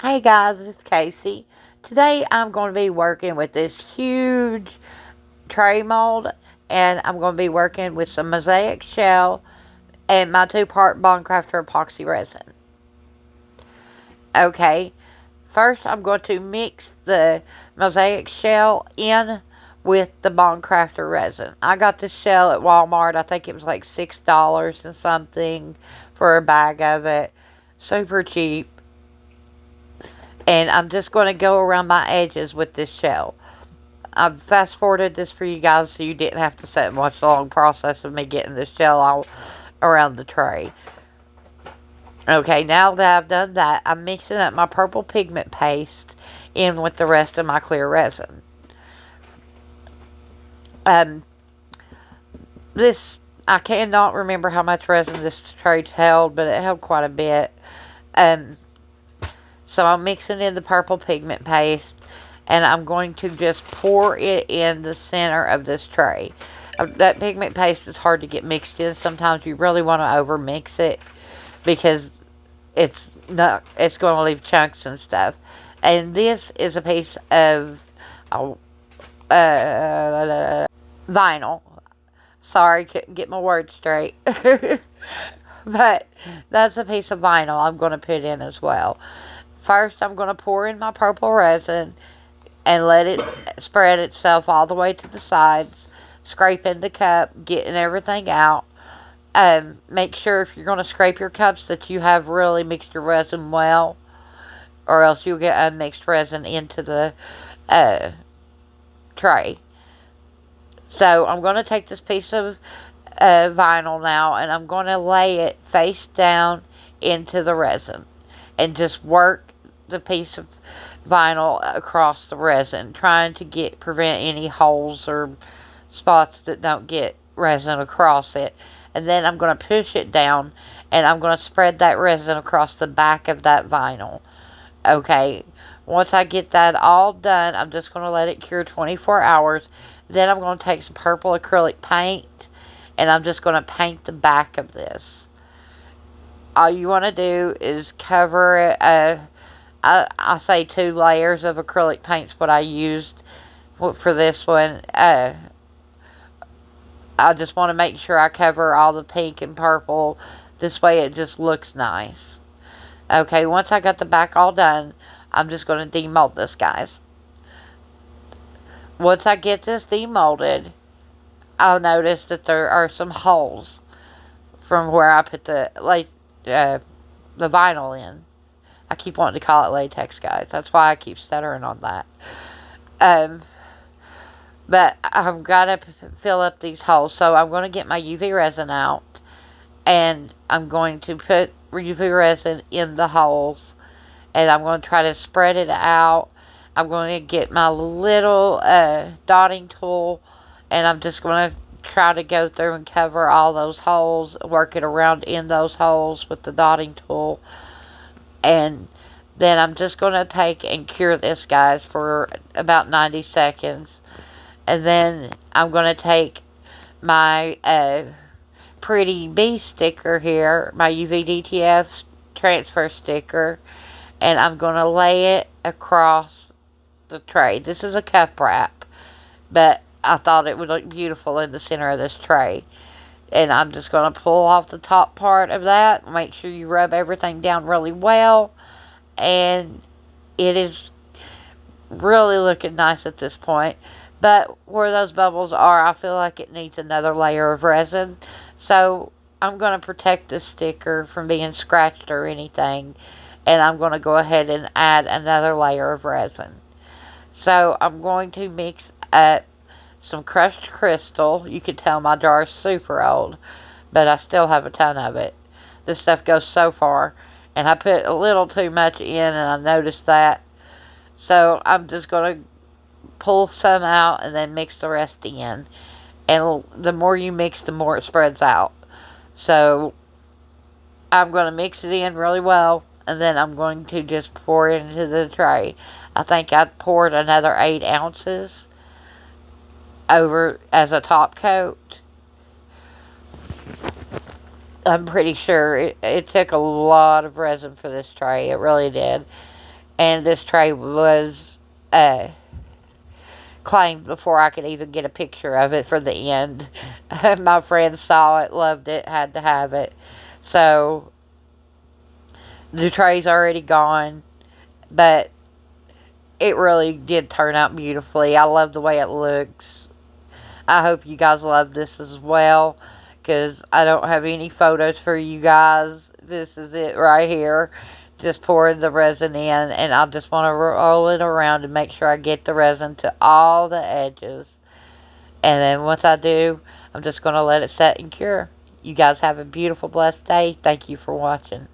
Hey guys, it's Casey. Today I'm going to be working with this huge tray mold, and I'm going to be working with some mosaic shell and my 2-part Bondcrafter epoxy resin. Okay, first I'm going to mix the mosaic shell in with the Bondcrafter resin. I got this shell at Walmart. I think it was like $6 and something for a bag of it. Super cheap. And I'm just going to go around my edges with this shell. I've fast forwarded this for you guys so you didn't have to sit and watch the long process of me getting the shell all around the tray. Okay, now that I've done that, I'm mixing up my purple pigment paste in with the rest of my clear resin. This, I cannot remember how much resin this tray held, but it held quite a bit. So I'm mixing in the purple pigment paste, and I'm going to just pour it in the center of this tray. That pigment paste is hard to get mixed in. Sometimes you really want to over mix it because it's going to leave chunks and stuff. And this is a piece of vinyl. Sorry, couldn't get my words straight. But that's a piece of vinyl I'm going to put in as well. First, I'm going to pour in my purple resin and let it spread itself all the way to the sides. Scraping the cup, getting everything out. Make sure if you're going to scrape your cups that you have really mixed your resin well, or else you'll get unmixed resin into the tray. So I'm going to take this piece of vinyl now, and I'm going to lay it face down into the resin and just work the piece of vinyl across the resin, trying to prevent any holes or spots that don't get resin across it. And then I'm going to push it down, and I'm going to spread that resin across the back of that vinyl. Okay, once I get that all done, I'm just going to let it cure 24 hours. Then I'm going to take some purple acrylic paint, and I'm just going to paint the back of this. All you want to do is cover it. I say 2 layers of acrylic paint's what I used for this one. I just want to make sure I cover all the pink and purple. This way it just looks nice. Okay, once I got the back all done, I'm just going to demold this, guys. Once I get this demolded, I'll notice that there are some holes from where I put the vinyl in. I keep wanting to call it latex, guys. That's why I keep stuttering on that. But I've got to fill up these holes. So I'm going to get my UV resin out, and I'm going to put UV resin in the holes, and I'm going to try to spread it out. I'm going to get my little dotting tool, and I'm just going to try to go through and cover all those holes, work it around in those holes with the dotting tool. And then I'm just going to take and cure this, guys, for about 90 seconds. And then I'm going to take my pretty bee sticker here, my UV-DTF transfer sticker, and I'm going to lay it across the tray. This is a cup wrap, but I thought it would look beautiful in the center of this tray. And I'm just going to pull off the top part of that. Make sure you rub everything down really well. And it is really looking nice at this point. But where those bubbles are, I feel like it needs another layer of resin. So I'm going to protect this sticker from being scratched or anything. And I'm going to go ahead and add another layer of resin. So I'm going to mix up some crushed crystal. You can tell my jar is super old, but I still have a ton of it. This stuff goes so far, and I put a little too much in, and I noticed that. So I'm just going to pull some out and then mix the rest in. And the more you mix, the more it spreads out. So I'm going to mix it in really well, and then I'm going to just pour it into the tray. I think I poured another 8 ounces over as a top coat. I'm pretty sure it took a lot of resin for this tray. It really did. And this tray was claimed before I could even get a picture of it for the end. My friend saw it, loved it, had to have it. So the tray's already gone, but it really did turn out beautifully. I love the way it looks. I hope you guys love this as well, because I don't have any photos for you guys. This is it right here. Just pouring the resin in, and I just want to roll it around and make sure I get the resin to all the edges. And then once I do, I'm just going to let it set and cure. You guys have a beautiful, blessed day. Thank you for watching.